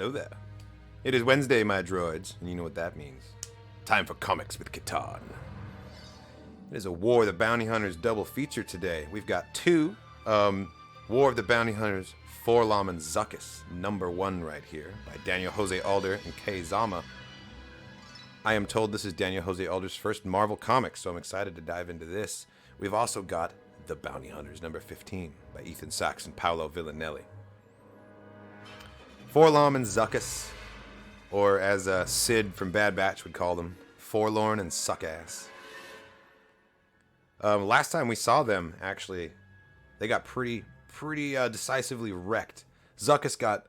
Hello there. It is Wednesday, my droids, and you know what that means. Time for Comics with Katarn. It is a War of the Bounty Hunters double feature today. We've got two War of the Bounty Hunters, 4-LOM and Zuckuss, #1 right here, by Daniel Jose Alder and Kei Zama. I am told this is Daniel Jose Alder's first Marvel comic, so I'm excited to dive into this. We've also got The Bounty Hunters, #15, by Ethan Sachs and Paolo Villanelli. 4-LOM and Zuckuss, or as Sid from Bad Batch would call them, Forlorn and Suckass. Last time we saw them, actually, they got pretty decisively wrecked. Zuckuss got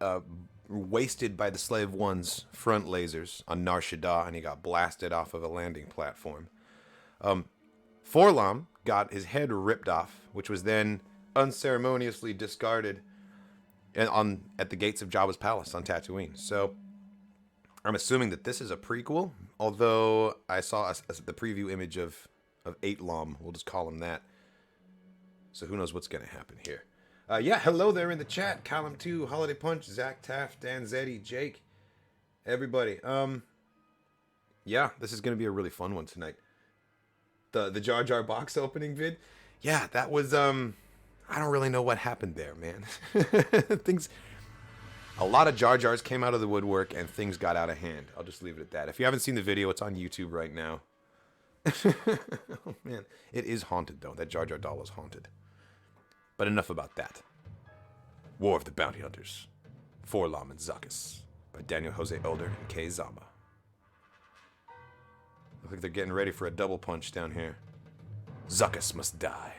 wasted by the Slave One's front lasers on Nar Shaddaa, and he got blasted off of a landing platform. 4-LOM got his head ripped off, which was then unceremoniously discarded at the gates of Jabba's palace on Tatooine. So I'm assuming that this is a prequel, although I saw the preview image of 8-LOM. We'll just call him that. So who knows what's going to happen here. Yeah, hello there in the chat. Column 2, Holiday Punch, Zach Taft, Dan Zeddy, Jake, everybody. Yeah, this is going to be a really fun one tonight. The Jar Jar box opening vid. Yeah, that was, I don't really know what happened there, man. A lot of Jar Jars came out of the woodwork and things got out of hand. I'll just leave it at that. If you haven't seen the video, it's on YouTube right now. Oh, man. It is haunted, though. That Jar Jar doll is haunted. But enough about that. War of the Bounty Hunters, 4-LOM and Zuckuss, by Daniel Jose Alder and Kei Zama. Look like they're getting ready for a double punch down here. Zuckuss must die.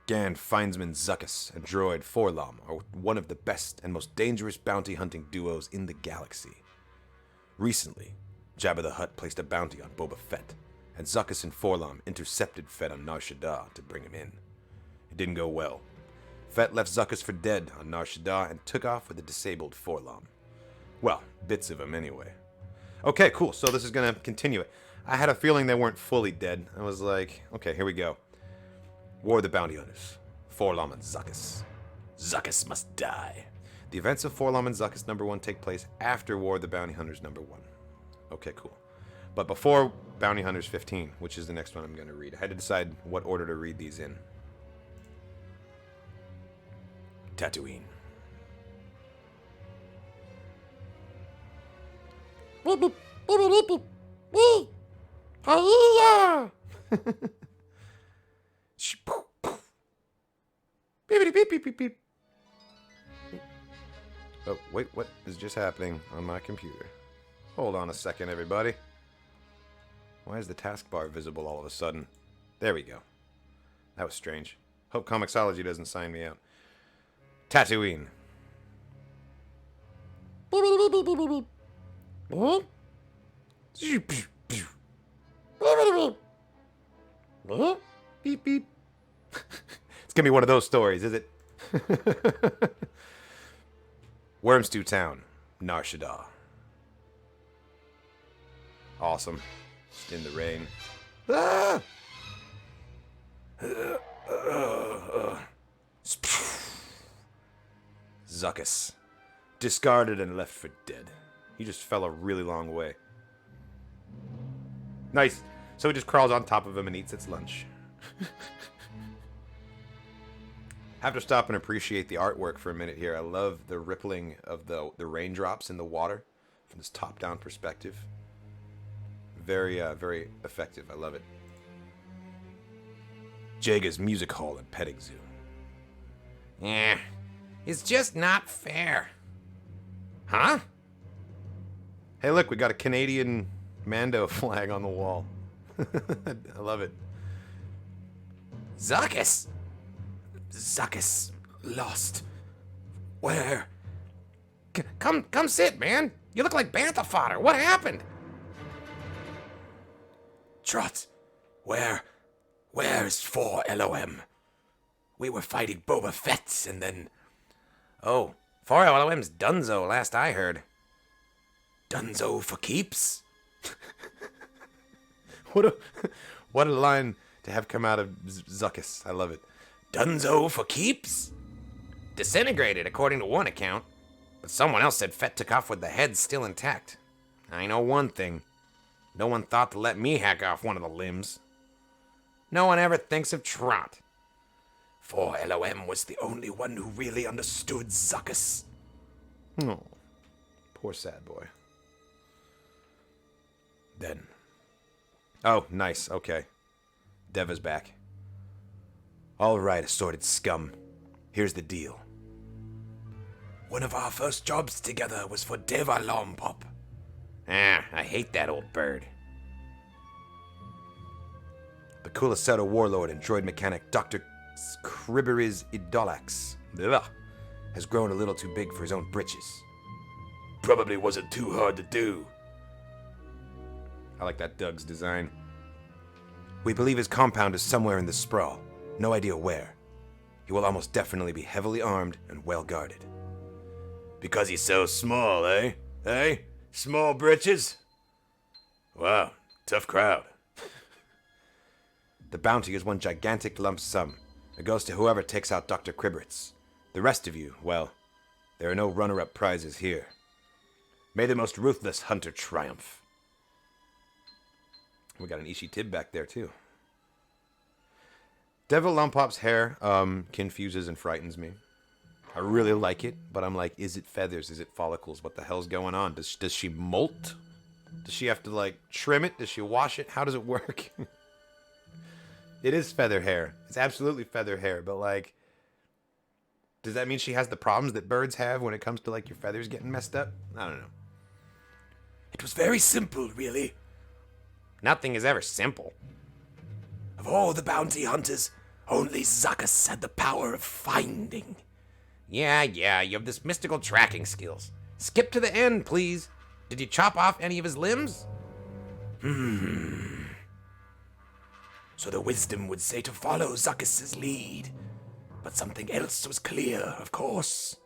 Gan Fiendsman Zuckuss and droid 4-LOM are one of the best and most dangerous bounty hunting duos in the galaxy. Recently, Jabba the Hutt placed a bounty on Boba Fett, and Zuckuss and 4-LOM intercepted Fett on Nar Shaddaa to bring him in. It didn't go well. Fett left Zuckuss for dead on Nar Shaddaa and took off with a disabled 4-LOM. Well, bits of him anyway. Okay, cool, so this is going to continue it. I had a feeling they weren't fully dead. I was like, okay, here we go. War of the Bounty Hunters, 4-LOM and Zuckuss. Zuckuss must die. The events of 4-LOM and Zuckuss #1 take place after War of the Bounty Hunters #1. Okay, cool. But before Bounty Hunters 15, which is the next one I'm going to read, I had to decide what order to read these in. Tatooine. Oh, wait, what is just happening on my computer? Hold on a second, everybody. Why is the taskbar visible all of a sudden? There we go. That was strange. Hope Comixology doesn't sign me out. Tatooine. Beep, beep. It's gonna be one of those stories, is it? Wormstew Town, Nar Shaddaa. Awesome. Just in the rain. Ah! Zuckuss. Discarded and left for dead. He just fell a really long way. Nice. So he just crawls on top of him and eats its lunch. Have to stop and appreciate the artwork for a minute here. I love the rippling of the raindrops in the water from this top-down perspective. Very effective. I love it. Jaga's Music Hall and Petting Zoo. Yeah, it's just not fair. Huh? Hey, look, we got a Canadian Mando flag on the wall. I love it. Zuckuss lost. Where? Come sit, man. You look like bantha fodder. What happened? Trot, where's 4-LOM? We were fighting Boba Fett, and then... Oh, 4-LOM's Dunzo, last I heard. Dunzo for keeps? What a line to have come out of Zuckuss. I love it. Dunzo for keeps? disintegrated, according to one account. But someone else said Fett took off with the head still intact. I know one thing. No one thought to let me hack off one of the limbs. No one ever thinks of Trot. 4-LOM was the only one who really understood Zuckuss. Oh, poor sad boy. Then. Oh, nice, okay. Deva's back. All right, assorted scum. Here's the deal. One of our first jobs together was for Deva Lompop. Ah, I hate that old bird. The Kulaseta warlord and droid mechanic Dr. Kriberiz Idolax has grown a little too big for his own britches. Probably wasn't too hard to do. I like that Doug's design. We believe his compound is somewhere in the sprawl. No idea where. He will almost definitely be heavily armed and well guarded. Because he's so small, eh? Eh? Small britches? Wow, tough crowd. The bounty is one gigantic lump sum. It goes to whoever takes out Dr. Kribritz. The rest of you, well, there are no runner-up prizes here. May the most ruthless hunter triumph. We got an Ishi Tib back there, too. Devil Lompop's hair confuses and frightens me. I really like it, but I'm like, is it feathers? Is it follicles? What the hell's going on? Does she molt? Does she have to, like, trim it? Does she wash it? How does it work? It is feather hair. It's absolutely feather hair, but, like, does that mean she has the problems that birds have when it comes to, like, your feathers getting messed up? I don't know. It was very simple, really. Nothing is ever simple. Of all the bounty hunters, only Zuckuss had the power of finding. Yeah, you have this mystical tracking skills. Skip to the end, please. Did you chop off any of his limbs? So the wisdom would say to follow Zuckuss's lead. But something else was clear, of course.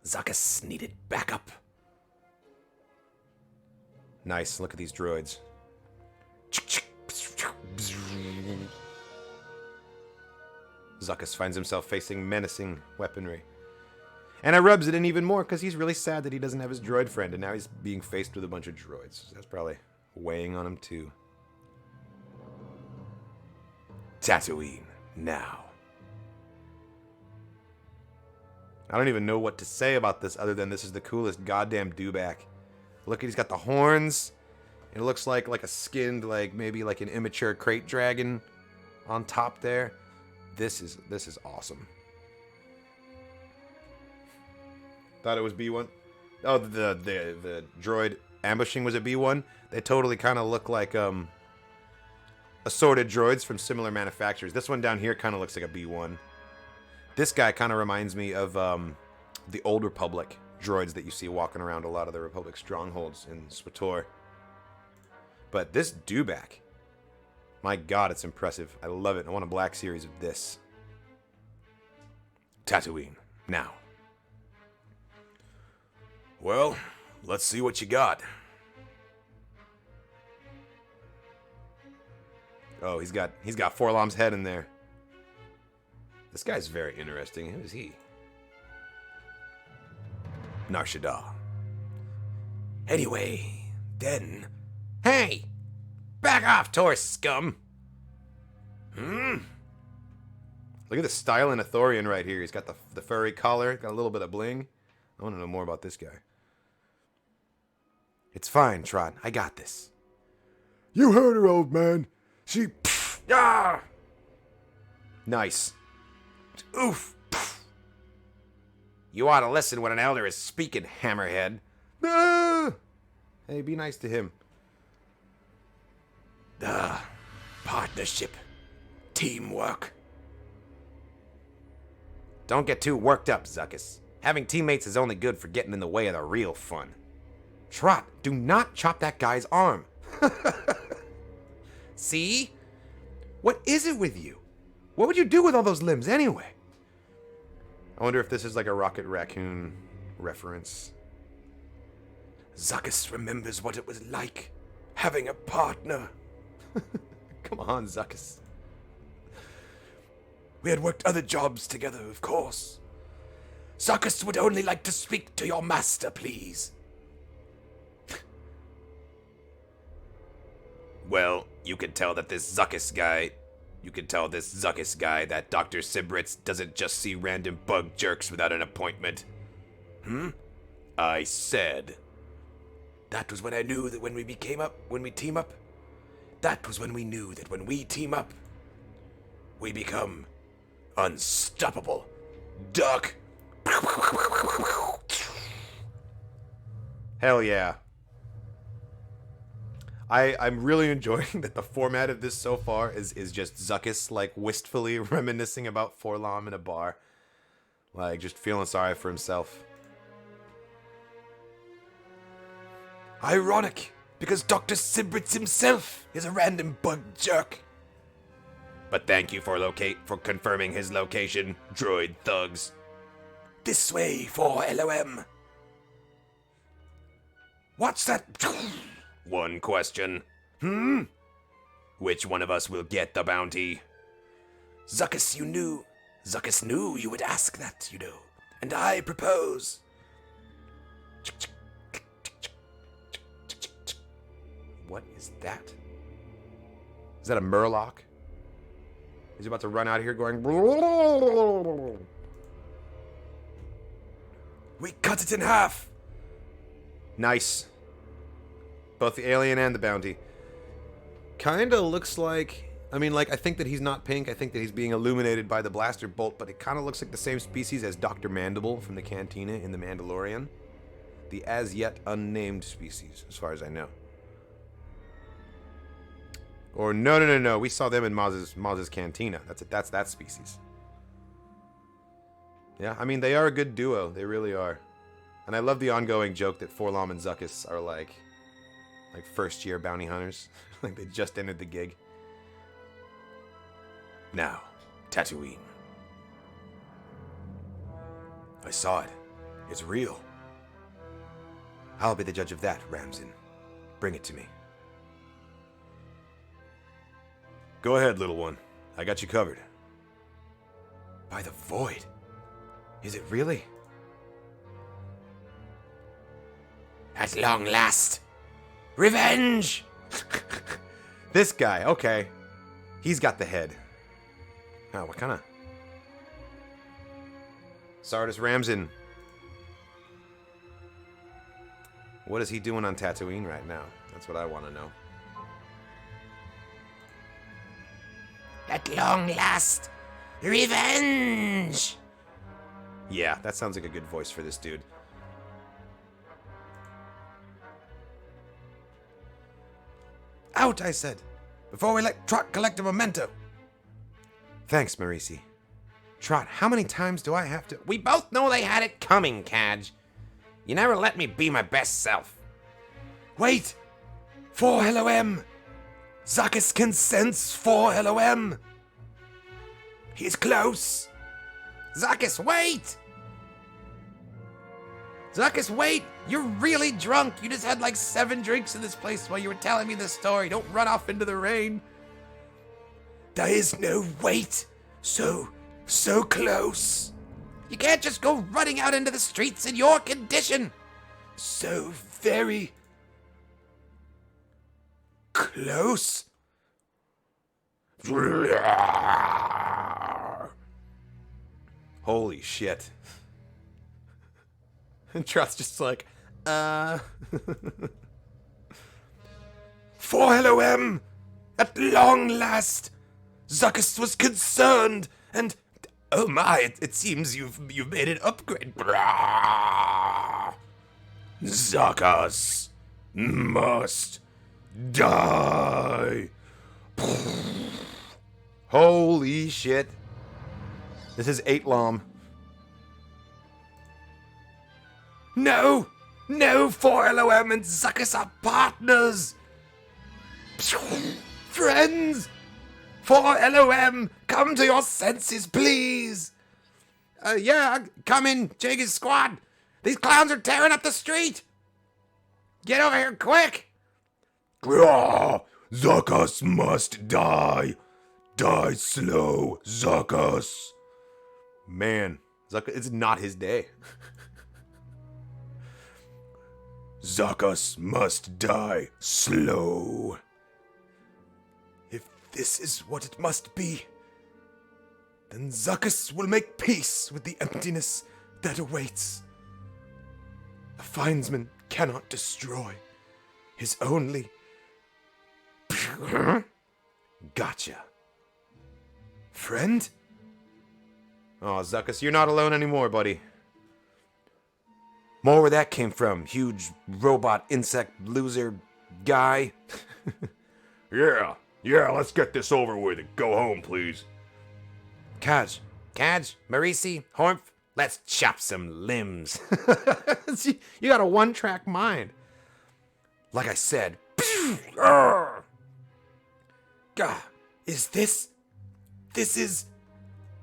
Zuckuss needed backup. Nice, look at these droids. Zuckuss finds himself facing menacing weaponry. And it rubs it in even more because he's really sad that he doesn't have his droid friend, and now he's being faced with a bunch of droids. So that's probably weighing on him too. Tatooine, now. I don't even know what to say about this other than this is the coolest goddamn dewback. Look, he's got the horns. It looks like a skinned, like maybe like an immature crate dragon on top there. This is awesome. Thought it was B1. Oh, the droid ambushing was a B1. They totally kind of look like assorted droids from similar manufacturers. This one down here kind of looks like a B1. This guy kind of reminds me of the Old Republic droids that you see walking around a lot of the Republic strongholds in SWTOR. But this dewback, my god, it's impressive. I love it. I want a black series of this. Tatooine, now. Well, let's see what you got. Oh, he's got 4-Lom's head in there. This guy's very interesting. Who is he? Nar Shaddaa. Anyway, then... Hey! Back off, Taurus scum! Look at the style in a Thorian right here. He's got the furry collar, got a little bit of bling. I want to know more about this guy. It's fine, Trot. I got this. You heard her, old man. She... Ah! Nice. Oof! You ought to listen when an elder is speaking, hammerhead. Ah! Hey, be nice to him. Partnership. Teamwork. Don't get too worked up, Zuckuss. Having teammates is only good for getting in the way of the real fun. Trot, do not chop that guy's arm. See? What is it with you? What would you do with all those limbs anyway? I wonder if this is like a Rocket Raccoon reference. Zuckuss remembers what it was like having a partner. Come on, Zuckuss. We had worked other jobs together, of course. Zuckuss would only like to speak to your master, please. Well, you could tell this Zuckuss guy that Dr. Sibritz doesn't just see random bug jerks without an appointment. I said. That was when I knew that when we team up, that was when we knew that when we team up, we become unstoppable. Duck. Hell yeah. I'm really enjoying that the format of this so far is just Zuckuss, like, wistfully reminiscing about 4-LOM in a bar. Like, just feeling sorry for himself. Ironic, because Dr. Sibritz himself is a random bug jerk. But thank you for confirming his location, droid thugs. This way, 4-LOM. What's that? One question. Which one of us will get the bounty? Zuckuss knew you would ask that, you know. And I propose. What is that? Is that a Murloc? He's about to run out of here going... We cut it in half. Nice. Both the alien and the bounty. Kinda looks like... I mean, like, I think that he's not pink. I think that he's being illuminated by the blaster bolt, but it kind of looks like the same species as Dr. Mandible from the Cantina in The Mandalorian. The as-yet unnamed species, as far as I know. Or no. We saw them in Maz's Cantina. That's that species. Yeah, I mean, they are a good duo. They really are. And I love the ongoing joke that 4-LOM and Zuckuss are like first-year bounty hunters. Like they just entered the gig. Now, Tatooine. I saw it. It's real. I'll be the judge of that, Ramsin. Bring it to me. Go ahead, little one. I got you covered. By the void. Is it really? At long last. Revenge! This guy, okay. He's got the head. Oh, what kind of... Sardis Ramsin. What is he doing on Tatooine right now? That's what I want to know. At long last. Revenge! Yeah, that sounds like a good voice for this dude. Out, I said, before we let Trot collect a memento. Thanks, Marisi. Trot, how many times do I have to... We both know they had it coming, Cadge. You never let me be my best self. Wait! 4-LOM! Zuckuss can sense 4-LOM! He's close! Zuckuss, wait! Zuckuss, wait! You're really drunk! You just had like 7 drinks in this place while you were telling me this story. Don't run off into the rain. There is no wait! So close! You can't just go running out into the streets in your condition! So very... close? Holy shit. And Trot's just like, 4-LOM! At long last! Zuckuss was concerned, and... Oh my, it seems you've made an upgrade. Zuckuss must die. holy shit. This is 8-LOM. No! No, 4-LOM and Zuckuss are partners! Friends! 4-LOM, come to your senses, please! Yeah, come in, Jage's squad. These clowns are tearing up the street! Get over here, quick! Zuckuss must die. die slow, Zuckuss. Man, Zuckuss, it's not his day. Zuckuss must die slow. If this is what it must be, then Zuckuss will make peace with the emptiness that awaits. A findsman cannot destroy his only... Gotcha. Friend? Oh, Zuckuss, you're not alone anymore, buddy. More where that came from, huge robot insect loser guy. Yeah, let's get this over with and go home, please. Kaj, Marisi, Hormph, let's chop some limbs. you got a one-track mind. Like I said, God, this is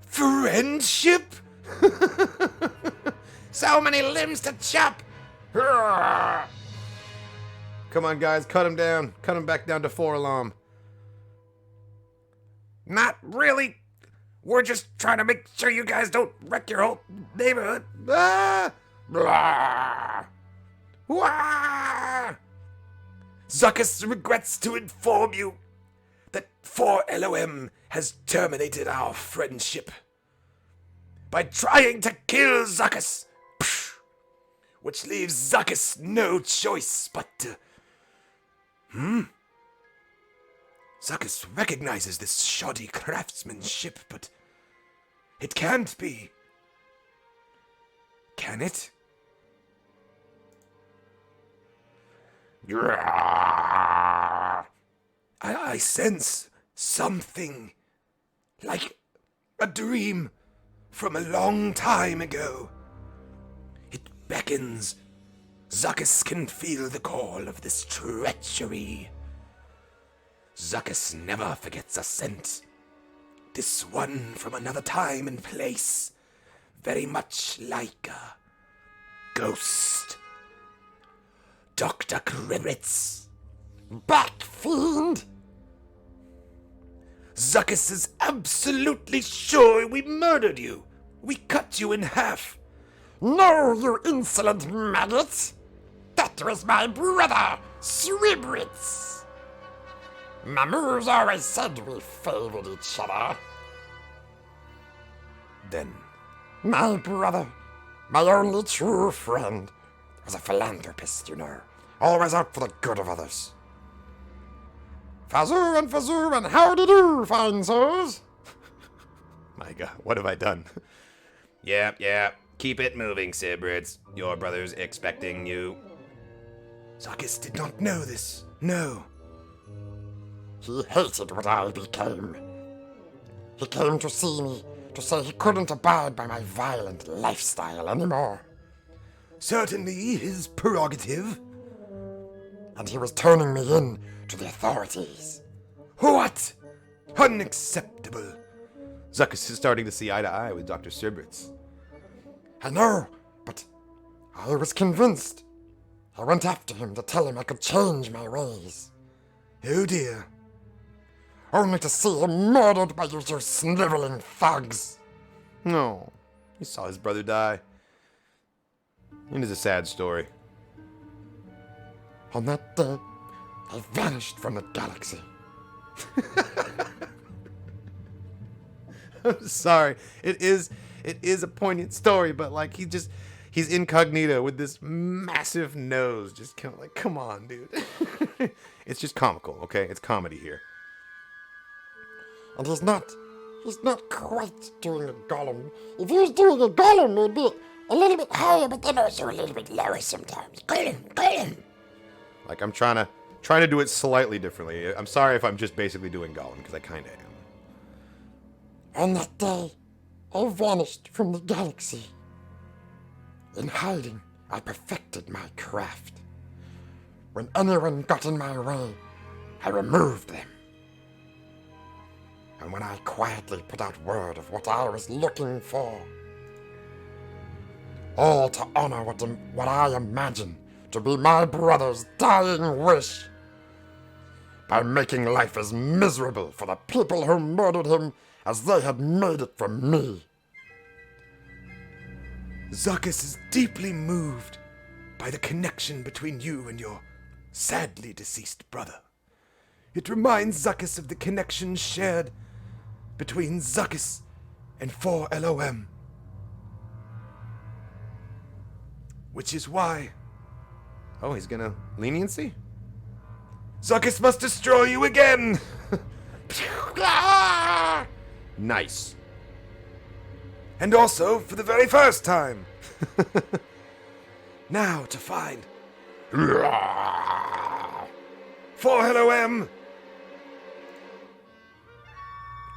friendship? So many limbs to chop. Come on, guys, cut him down. Cut him back down to 4-LOM. Not really. We're just trying to make sure you guys don't wreck your whole neighborhood. Ah! Blah. Wah! Zuckuss regrets to inform you that 4-LOM has terminated our friendship by trying to kill Zuckuss, which leaves Zuckuss no choice but to... Zuckuss recognizes this shoddy craftsmanship, but it can't be. Can it? I sense something like a dream from a long time ago. It beckons. Zuckuss can feel the call of this treachery. Zuckuss never forgets a scent. This one from another time and place, very much like a ghost. Dr. Krebitz. Back, fiend! Zuckuss is absolutely sure we murdered you. We cut you in half. No, you insolent maggot! That was my brother, Swibritz. Mammo's always said we favored each other. Then, My brother, my only true friend, was a philanthropist, you know. Always out for the good of others. Fazoo and howdy do, fine sirs. my God, what have I done? Yeah. Keep it moving, Sibritz. Your brother's expecting you. Zuckuss did not know this. No. He hated what I became. He came to see me to say he couldn't abide by my violent lifestyle anymore. Certainly his prerogative. And he was turning me in to the authorities. What? Unacceptable. Zuckuss is starting to see eye to eye with Dr. Sibritz. I know, but I was convinced. I went after him to tell him I could change my ways. Oh dear. Only to see him murdered by you two sniveling thugs. No. He saw his brother die. It is a sad story. On that day, I vanished from the galaxy. I'm sorry. It is a poignant story, but like he's incognito with this massive nose. Just kind of like, come on, dude. It's just comical, okay? It's comedy here. And he's not quite doing a golem. If he was doing a golem, it'd be a little bit higher, but then also a little bit lower sometimes. Golem. Like I'm trying to do it slightly differently. I'm sorry if I'm just basically doing Gollum, because I kind of am. On that day, I vanished from the galaxy. In hiding, I perfected my craft. When anyone got in my way, I removed them. And when I quietly put out word of what I was looking for, all to honor what I imagine to be my brother's dying wish, by making life as miserable for the people who murdered him as they had made it for me. Zuckuss is deeply moved by the connection between you and your sadly deceased brother. It reminds Zuckuss of the connection shared between Zuckuss and 4-LOM. Which is why... Oh, he's gonna... leniency? Zuckuss must destroy you again! Nice. And also, for the very first time. Now to find... 4-LOM!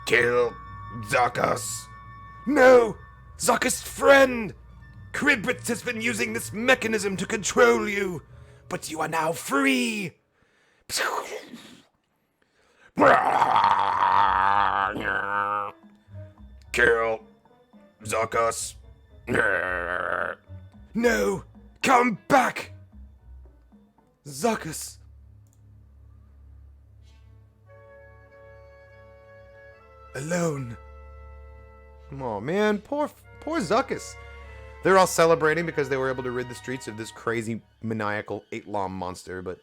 Kill Zuckuss. No! Zuckuss' friend! Cribbits has been using this mechanism to control you, but you are now free! Kill Zuckuss. No! Come back! Zuckuss! Alone. Oh man, poor Zuckuss. They're all celebrating because they were able to rid the streets of this crazy maniacal 8-LOM monster, but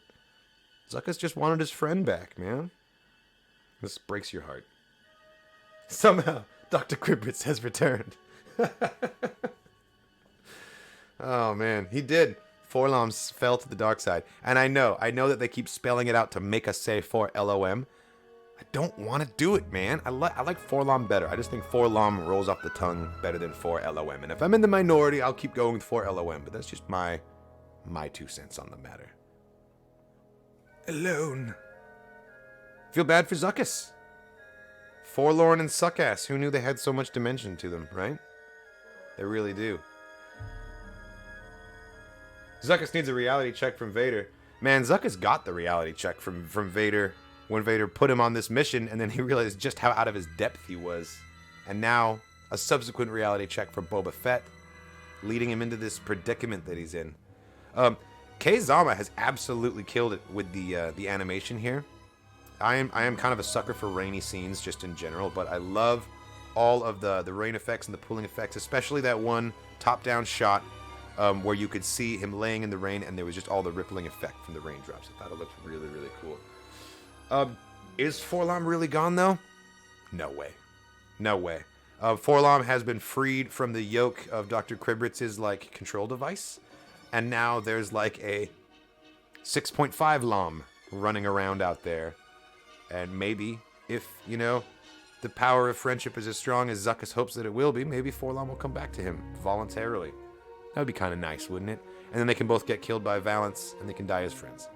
Zuckuss just wanted his friend back, man. This breaks your heart. Somehow, Dr. Cribbits has returned. Oh man, he did. 4-LOM fell to the dark side. And I know that they keep spelling it out to make us say 4-LOM. I don't want to do it, man. I like 4-LOM better. I just think 4-LOM rolls off the tongue better than 4-LOM. And if I'm in the minority, I'll keep going with 4-LOM. But that's just my 2 cents on the matter. Alone. Feel bad for Zuckuss. Four-Lom and Zuckuss. Who knew they had so much dimension to them, right? They really do. Zuckuss needs a reality check from Vader. Man, Zuckuss got the reality check from Vader when Vader put him on this mission, and then he realized just how out of his depth he was. And now, a subsequent reality check from Boba Fett, leading him into this predicament that he's in. K-Zama has absolutely killed it with the animation here. I am kind of a sucker for rainy scenes just in general, but I love all of the rain effects and the pooling effects, especially that one top-down shot where you could see him laying in the rain and there was just all the rippling effect from the raindrops. I thought it looked really, really cool. Is 4-LOM really gone, though? No way. No way. 4-LOM has been freed from the yoke of Dr. Cribbits' like control device, and now there's like a 6.5 LOM running around out there. And maybe, if, you know, the power of friendship is as strong as Zuckuss hopes that it will be, maybe 4-LOM will come back to him voluntarily. That would be kind of nice, wouldn't it? And then they can both get killed by Valance, and they can die as friends.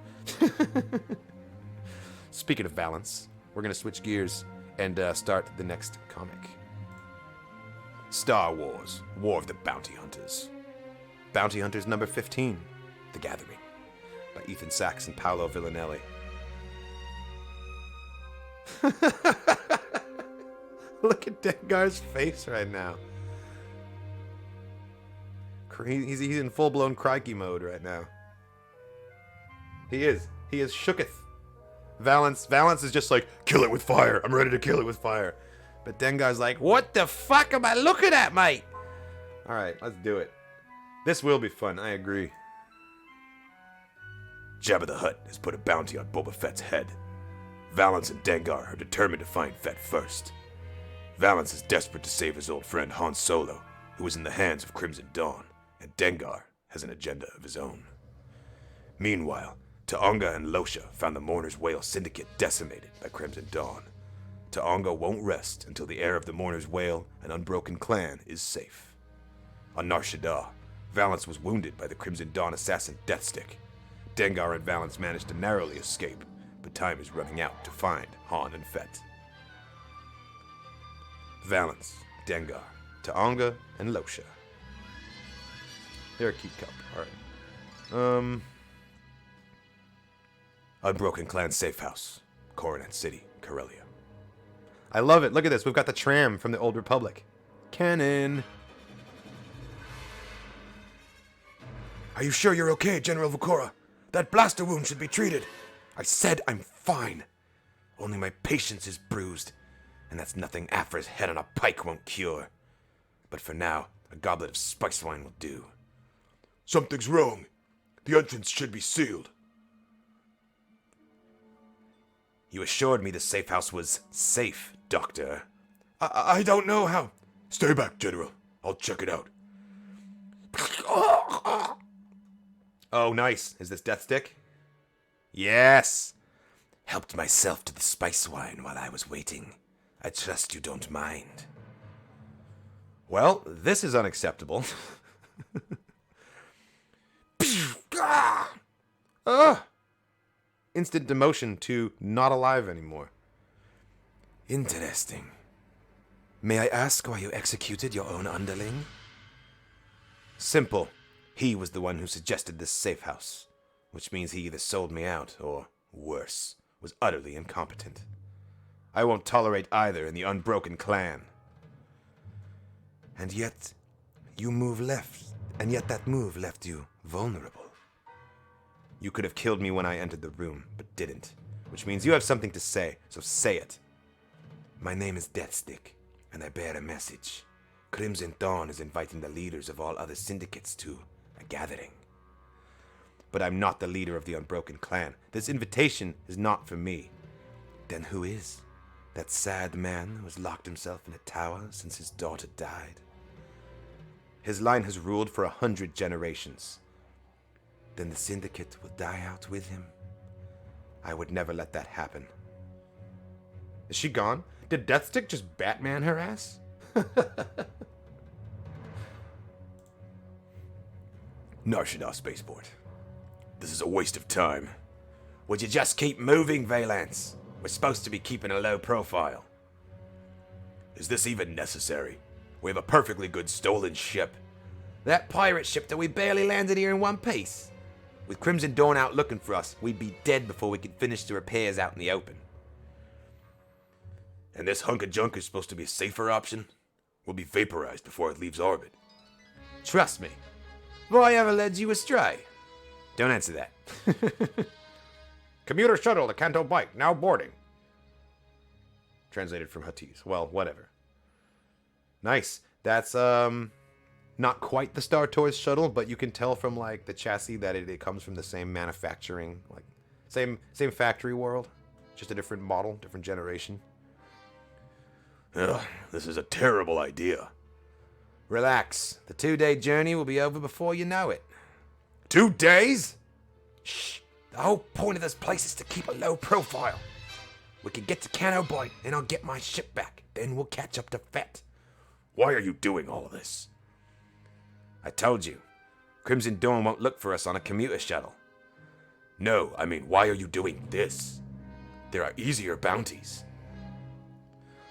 Speaking of Valance, we're going to switch gears and start the next comic. Star Wars, War of the Bounty Hunters. Bounty Hunters number 15, The Gathering, by Ethan Sachs and Paolo Villanelli. Look at Dengar's face right now. He's in full-blown crikey mode right now. He is shooketh. Valance is just like, kill it with fire. I'm ready to kill it with fire. But Dengar's like, what the fuck am I looking at, mate? Alright, let's do it. This will be fun, I agree. Jabba the Hutt has put a bounty on Boba Fett's head. Valance and Dengar are determined to find Fett first. Valance is desperate to save his old friend Han Solo, who is in the hands of Crimson Dawn, and Dengar has an agenda of his own. Meanwhile, Taonga and Losha found the Mourner's Whale Syndicate decimated by Crimson Dawn. Taonga won't rest until the heir of the Mourner's Whale, an unbroken clan, is safe. On Nar Shaddaa, Valance was wounded by the Crimson Dawn assassin Deathstick. Dengar and Valance managed to narrowly escape, but time is running out to find Han and Fett. Valance, Dengar, Taonga, and Losha. They're a cute couple. Alright. Unbroken Clan Safe House, Coronet City, Corellia. I love it. Look at this. We've got the tram from the Old Republic. Cannon. Are you sure you're okay, General Vukora? That blaster wound should be treated. I said I'm fine. Only my patience is bruised, and that's nothing Afra's head on a pike won't cure. But for now, a goblet of spice wine will do. Something's wrong. The entrance should be sealed. You assured me the safe house was safe, Doctor. I don't know how. Stay back, General. I'll check it out. Oh, nice. Is this death stick? Yes. Helped myself to the spice wine while I was waiting. I trust you don't mind. Well, this is unacceptable. Instant demotion to not alive anymore. Interesting. May I ask why you executed your own underling? Simple. He was the one who suggested this safe house, which means he either sold me out or, worse, was utterly incompetent. I won't tolerate either in the unbroken clan. And yet that move left you vulnerable. You could have killed me when I entered the room, but didn't, which means you have something to say, so say it. My name is Deathstick, and I bear a message. Crimson Dawn is inviting the leaders of all other syndicates to a gathering. But I'm not the leader of the Unbroken Clan. This invitation is not for me. Then who is? That sad man who has locked himself in a tower since his daughter died. His line has ruled for 100 generations. Then the syndicate will die out with him. I would never let that happen. Is she gone? Did Deathstick just Batman her ass? Narshada Spaceport. This is a waste of time. Would you just keep moving, Valance? We're supposed to be keeping a low profile. Is this even necessary? We have a perfectly good stolen ship. That pirate ship that we barely landed here in one piece. With Crimson Dawn out looking for us, we'd be dead before we could finish the repairs out in the open. And this hunk of junk is supposed to be a safer option? We'll be vaporized before it leaves orbit. Trust me. Have I ever led you astray? Don't answer that. Commuter shuttle to Canto Bight, now boarding. Translated from Huttese. Well, whatever. Nice. That's, not quite the Star Tours shuttle, but you can tell from, like, the chassis that it comes from the same manufacturing, like, same factory world. Just a different model, different generation. Ugh, this is a terrible idea. Relax. The 2-day journey will be over before you know it. 2 days? Shh. The whole point of this place is to keep a low profile. We can get to Canto Bight, and I'll get my ship back. Then we'll catch up to Fett. Why are you doing all of this? I told you. Crimson Dawn won't look for us on a commuter shuttle. No, I mean, why are you doing this? There are easier bounties.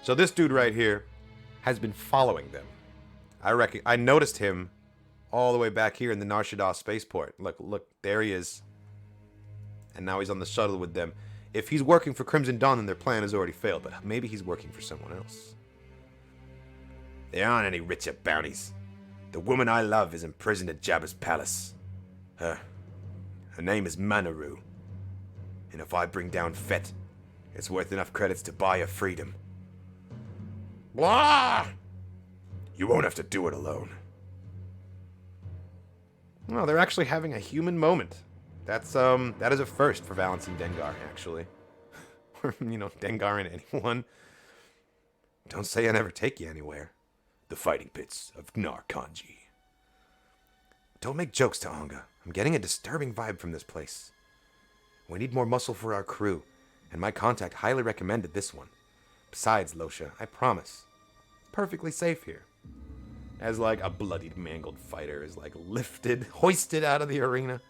So this dude right here has been following them. I noticed him all the way back here in the Narshada spaceport. Look, there he is. And now he's on the shuttle with them. If he's working for Crimson Dawn, then their plan has already failed, but maybe he's working for someone else. There aren't any richer bounties. The woman I love is imprisoned at Jabba's palace. Her name is Manaru. And if I bring down Fett, it's worth enough credits to buy her freedom. Blah! You won't have to do it alone. No, they're actually having a human moment. That is a first for Valance and Dengar, actually. Or, Dengar and anyone. Don't say I never take you anywhere. The fighting pits of Narkanji. Don't make jokes, Ta'onga. I'm getting a disturbing vibe from this place. We need more muscle for our crew, and my contact highly recommended this one. Besides, Losha, I promise, perfectly safe here. As like a bloodied, mangled fighter is like lifted, hoisted out of the arena.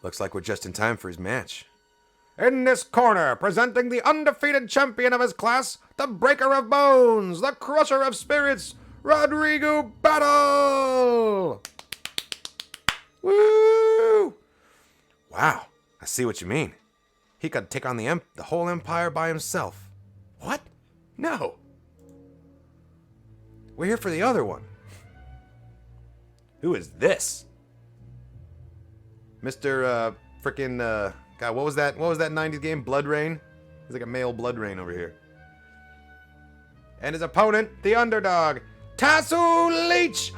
Looks like we're just in time for his match. In this corner, presenting the undefeated champion of his class, the Breaker of Bones, the Crusher of Spirits, Rodrigo Battle! Woo! Wow, I see what you mean. He could take on the whole empire by himself. What? No. We're here for the other one. Who is this? Mr. God, what was that? What was that 90s game? Blood Rain? He's like a male Blood Rain over here. And his opponent, the underdog, Tasu Leech!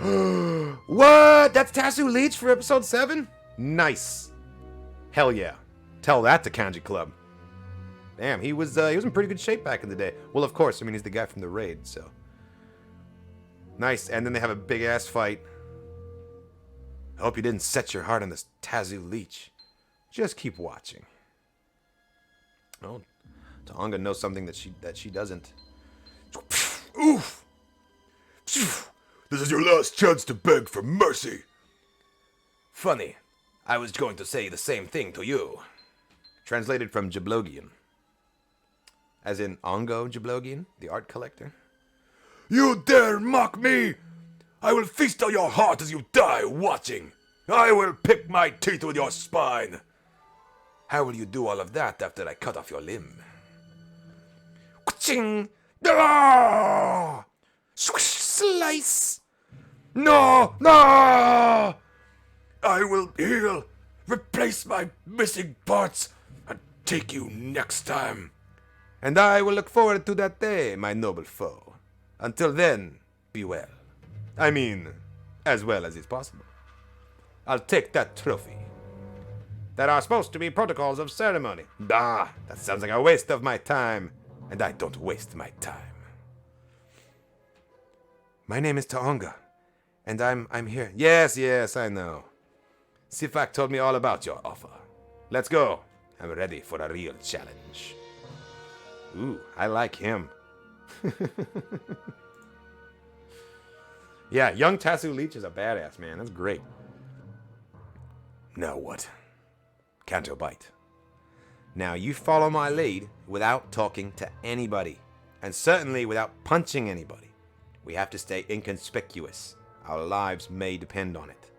What? That's Tasu Leech for episode 7? Nice. Hell yeah. Tell that to Kanji Club. Damn, he was in pretty good shape back in the day. Well, of course, I mean, he's the guy from the raid, so. Nice, and then they have a big-ass fight. I hope you didn't set your heart on this Tazu Leech. Just keep watching. Oh, Taonga knows something that she doesn't. Oof! This is your last chance to beg for mercy. Funny. I was going to say the same thing to you. Translated from Jablogian. As in Ongo Jablogian, the art collector. You dare mock me! I will feast on your heart as you die watching. I will pick my teeth with your spine. How will you do all of that after I cut off your limb? Ching! Ah! Swish! Slice! No! No! I will heal, replace my missing parts, and take you next time. And I will look forward to that day, my noble foe. Until then, be well. I mean, as well as is possible. I'll take that trophy. That are supposed to be protocols of ceremony. Ah, that sounds like a waste of my time. And I don't waste my time. My name is Taonga. And I'm here. Yes, I know. Sifak told me all about your offer. Let's go. I'm ready for a real challenge. Ooh, I like him. Yeah, young Tasu Leech is a badass, man. That's great. Now what? Canto Bight. Now you follow my lead without talking to anybody. And certainly without punching anybody. We have to stay inconspicuous. Our lives may depend on it.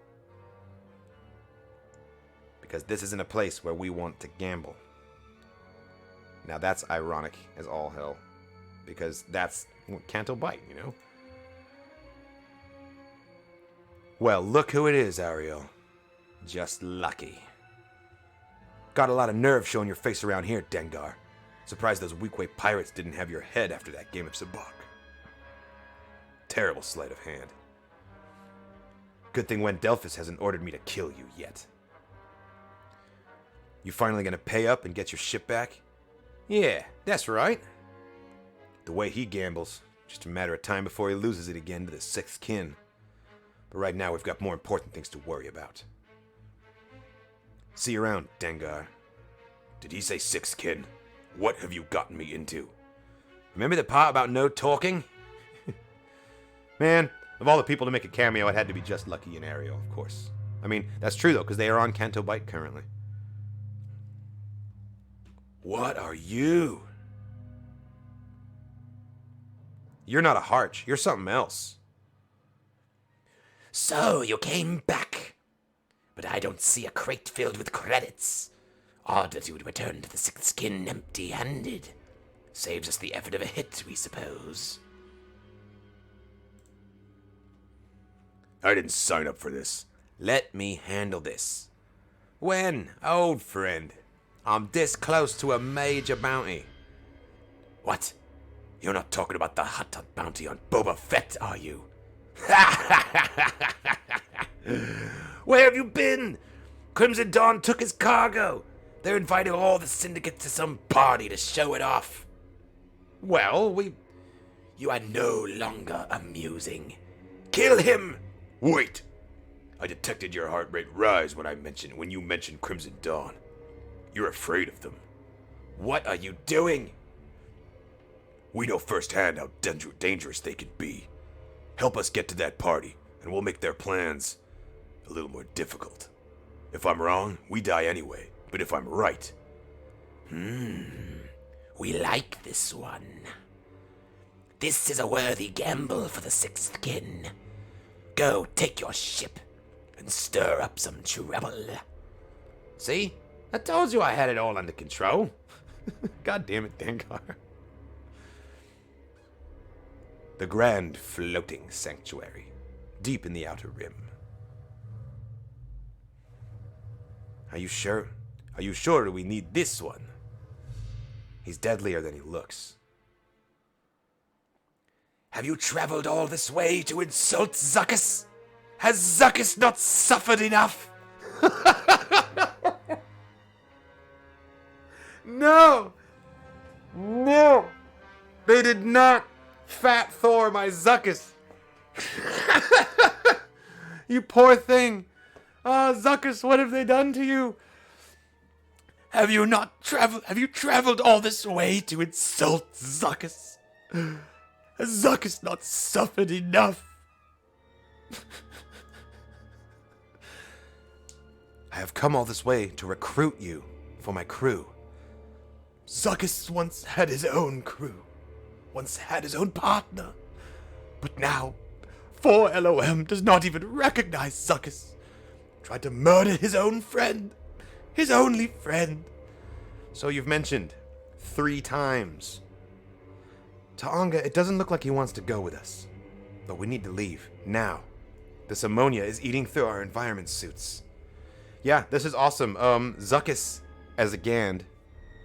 Because this isn't a place where we want to gamble. Now that's ironic as all hell. Because that's Canto Bight, you know? Well, look who it is, Ariel. Just lucky. Got a lot of nerve showing your face around here, Dengar. Surprised those weak-way pirates didn't have your head after that game of Sabak. Terrible sleight of hand. Good thing Wendelphus hasn't ordered me to kill you yet. You finally gonna pay up and get your ship back? Yeah, that's right. The way he gambles, just a matter of time before he loses it again to the sixth kin. But right now we've got more important things to worry about. See you around, Dengar. Did he say sixth kin? What have you gotten me into? Remember the part about no talking? Man, of all the people to make a cameo, it had to be Just Lucky and Ariel, of course. I mean, that's true though, because they are on Canto Bight currently. What are you? You're not a Harch. You're something else. So you came back. But I don't see a crate filled with credits. Odd that you would return to the sixth skin empty-handed. Saves us the effort of a hit, we suppose. I didn't sign up for this. Let me handle this. When, old friend, I'm this close to a major bounty. What? You're not talking about the hot tub bounty on Boba Fett, are you? Where have you been? Crimson Dawn took his cargo. They're inviting all the syndicate to some party to show it off. Well, You are no longer amusing. Kill him! Wait. I detected your heart rate rise when you mentioned Crimson Dawn. You're afraid of them. What are you doing? We know firsthand how dangerous they can be. Help us get to that party, and we'll make their plans a little more difficult. If I'm wrong, we die anyway. But if I'm right... We like this one. This is a worthy gamble for the sixth kin. Go take your ship and stir up some trouble. see? I told you I had it all under control. God damn it, Dengar. The grand floating sanctuary, deep in the outer rim. Are you sure Are you sure we need this one? He's deadlier than he looks. Have you traveled all this way to insult Zuckuss? Has Zuckuss not suffered enough? No! No! They did not fat Thor my Zuckuss. You poor thing. Ah, Zuckuss, what have they done to you? Have you traveled all this way to insult Zuckuss? Has Zuckuss not suffered enough? I have come all this way to recruit you for my crew. Zuckuss once had his own crew, once had his own partner, but now 4-LOM does not even recognize Zuckuss. Tried to murder his own friend, his only friend. So you've mentioned 3 times. Ta'anga, it doesn't look like he wants to go with us. But we need to leave, now. This ammonia is eating through our environment suits. Yeah, this is awesome. Zuckuss, as a Gand,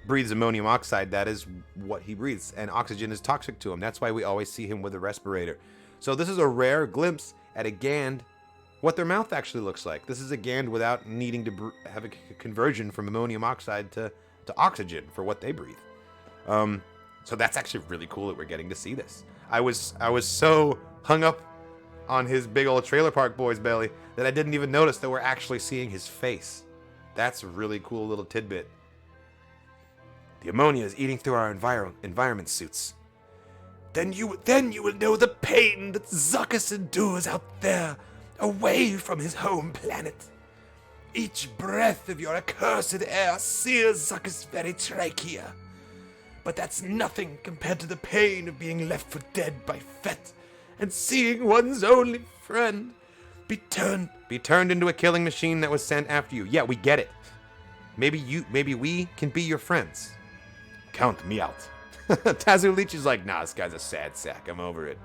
breathes ammonium oxide. That is what he breathes. And oxygen is toxic to him. That's why we always see him with a respirator. So this is a rare glimpse at a Gand, what their mouth actually looks like. This is a Gand without needing to have a conversion from ammonium oxide to oxygen for what they breathe. So that's actually really cool that we're getting to see this. I was so hung up on his big old trailer park boy's belly that I didn't even notice that we're actually seeing his face. That's a really cool little tidbit. The ammonia is eating through our environment suits. Then you will know the pain that Zuckuss endures out there, away from his home planet. Each breath of your accursed air sears Zuckuss' very trachea. But that's nothing compared to the pain of being left for dead by Fett and seeing one's only friend be turned into a killing machine that was sent after you. Yeah, we get it. Maybe we can be your friends. Count me out. Tazu Leech is like, nah, this guy's a sad sack. I'm over it.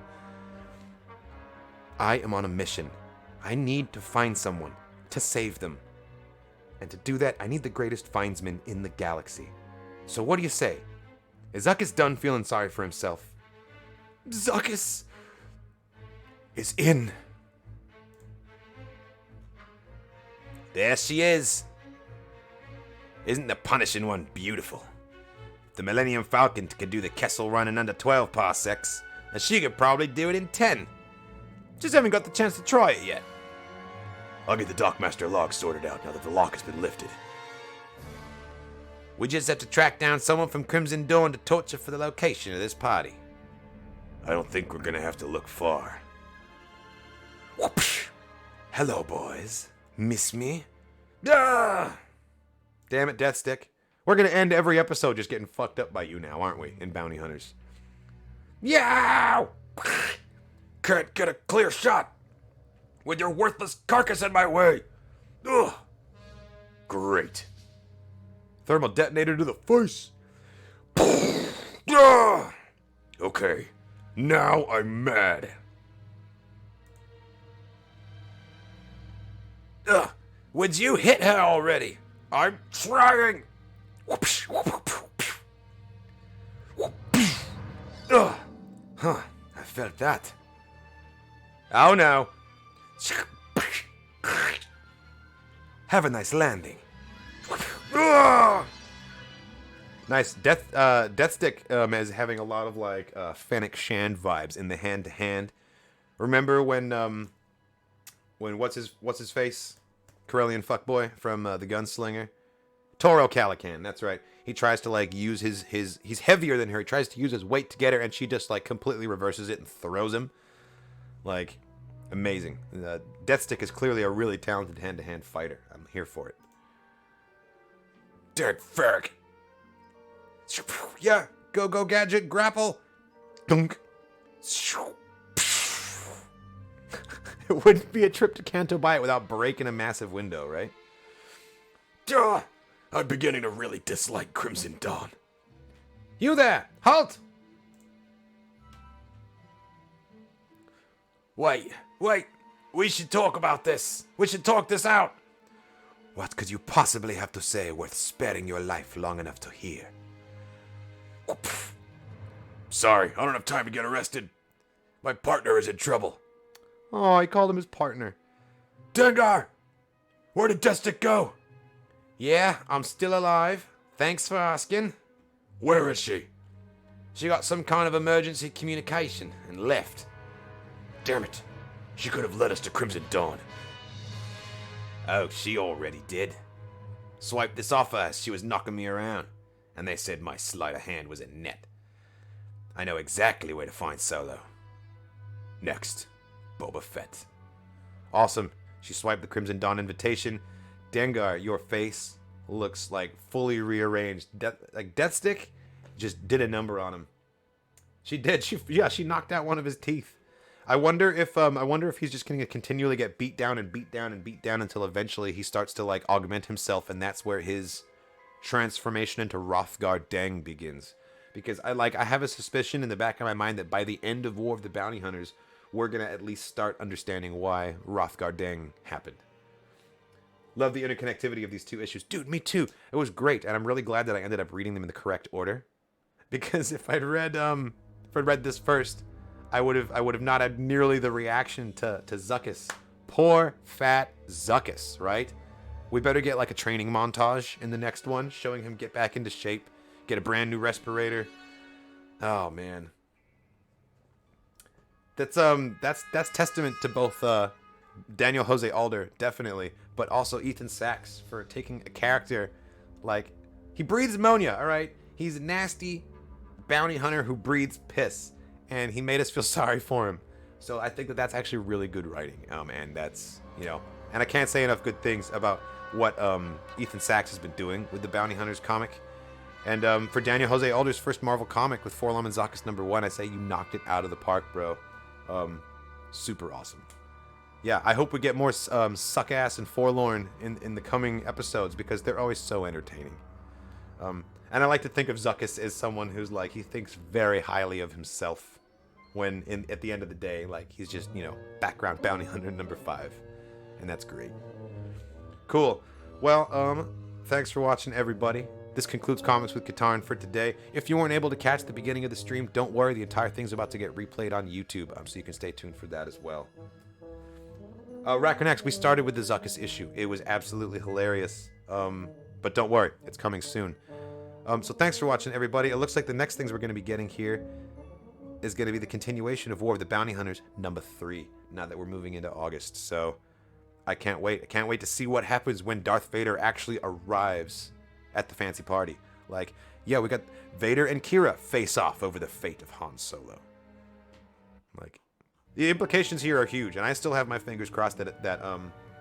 I am on a mission. I need to find someone to save them. And to do that, I need the greatest findsman in the galaxy. So what do you say? Is Zuckuss done feeling sorry for himself? Zuckuss is in. There she is. Isn't the punishing one beautiful? The Millennium Falcon could do the Kessel Run in under 12 parsecs, and she could probably do it in 10. Just haven't got the chance to try it yet. I'll get the Dockmaster log sorted out now that the lock has been lifted. We just have to track down someone from Crimson Dawn to torture for the location of this party. I don't think we're gonna have to look far. Whoopsh. Hello, boys. Miss me? Ah! Damn it, Deathstick. We're gonna end every episode just getting fucked up by you now, aren't we, in Bounty Hunters? Yow! Can't get a clear shot with your worthless carcass in my way. Ugh. Great. Thermal detonator to the face. Ugh. Okay, now I'm mad. Ugh. Would you hit her already? I'm trying. Ugh. Huh, I felt that. Oh no. Have a nice landing. Ugh. Nice. Deathstick is having a lot of like Fennec Shand vibes in the hand-to-hand. Remember when what's his face? Corellian fuckboy from the Gunslinger? Toro Calican, that's right. He tries to like use his he's heavier than her. He tries to use his weight to get her, and she just like completely reverses it and throws him. Like, amazing. Deathstick is clearly a really talented hand-to-hand fighter. I'm here for it. Dead ferg. Yeah, go gadget, grapple. Dunk. It wouldn't be a trip to Canto Bight without breaking a massive window, right? Duh. I'm beginning to really dislike Crimson Dawn. You there! Halt! Wait. We should talk about this. We should talk this out. What could you possibly have to say worth sparing your life long enough to hear? Sorry, I don't have time to get arrested. My partner is in trouble. Oh, he called him his partner. Dengar! Where did Destic go? Yeah, I'm still alive. Thanks for asking. Where is she? She got some kind of emergency communication and left. Damn it. She could have led us to Crimson Dawn. Oh, she already did. Swiped this off her as she was knocking me around, and they said my sleight of hand was a net. I know exactly where to find Solo. Next, Boba Fett. Awesome. She swiped the Crimson Dawn invitation. Dengar, your face looks like fully rearranged. Like Deathstick just did a number on him. She did. She knocked out one of his teeth. I wonder if he's just going to continually get beat down and beat down and beat down until eventually he starts to like augment himself, and that's where his transformation into Hrothgar Deng begins. Because I have a suspicion in the back of my mind that by the end of War of the Bounty Hunters, we're going to at least start understanding why Hrothgar Deng happened. Love the interconnectivity of these two issues. Dude, me too. It was great, and I'm really glad that I ended up reading them in the correct order. Because if I'd read this first, I would have not had nearly the reaction to Zuckuss. Poor fat Zuckuss, right? We better get like a training montage in the next one, showing him get back into shape, get a brand new respirator. Oh man. That's testament to both Daniel Jose Alder, definitely, but also Ethan Sachs for taking a character like he breathes ammonia, all right? He's a nasty bounty hunter who breathes piss, and he made us feel sorry for him. So I think that that's actually really good writing. And that's, and I can't say enough good things about what Ethan Sachs has been doing with the Bounty Hunters comic. And for Daniel Jose Alder's first Marvel comic with 4-LOM and Zuckuss #1, I say you knocked it out of the park, bro. Super awesome. Yeah, I hope we get more Suckass and Forlorn in the coming episodes because they're always so entertaining. And I like to think of Zuckuss as someone who's like, he thinks very highly of himself when at the end of the day, like he's just, background bounty hunter #5. And that's great. Cool. Well, thanks for watching, everybody. This concludes Comics with Katarn for today. If you weren't able to catch the beginning of the stream, don't worry. The entire thing's about to get replayed on YouTube, so you can stay tuned for that as well. Raccoon X, we started with the Zuckuss issue. It was absolutely hilarious. But don't worry, it's coming soon. So thanks for watching, everybody. It looks like the next things we're going to be getting here is going to be the continuation of War of the Bounty Hunters #3, now that we're moving into August. So I can't wait. I can't wait to see what happens when Darth Vader actually arrives at the fancy party. Like, yeah, we got Vader and Kira face off over the fate of Han Solo. Like, the implications here are huge, and I still have my fingers crossed that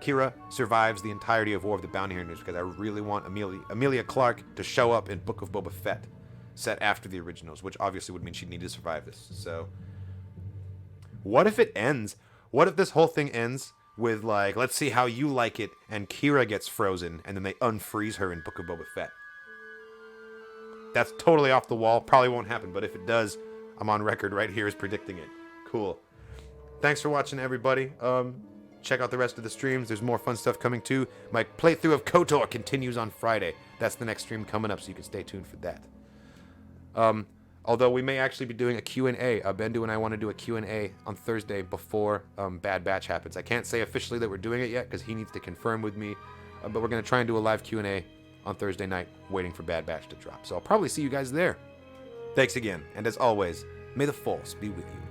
Kira survives the entirety of War of the Bounty Hunters, because I really want Emilia Clarke to show up in Book of Boba Fett, set after the originals, which obviously would mean she'd need to survive this. So, what if it ends? What if this whole thing ends with, like, let's see how you like it, and Kira gets frozen, and then they unfreeze her in Book of Boba Fett? That's totally off the wall. Probably won't happen, but if it does, I'm on record right here as predicting it. Cool. Thanks for watching, everybody. Check out the rest of the streams. There's more fun stuff coming too. My playthrough of KOTOR continues on Friday. That's the next stream coming up, so you can stay tuned for that. Although we may actually be doing a Q&A. Bendu and I want to do a Q&A on Thursday before Bad Batch happens. I can't say officially that we're doing it yet because he needs to confirm with me. But we're going to try and do a live Q&A on Thursday night, waiting for Bad Batch to drop. So I'll probably see you guys there. Thanks again, and as always, may the Force be with you.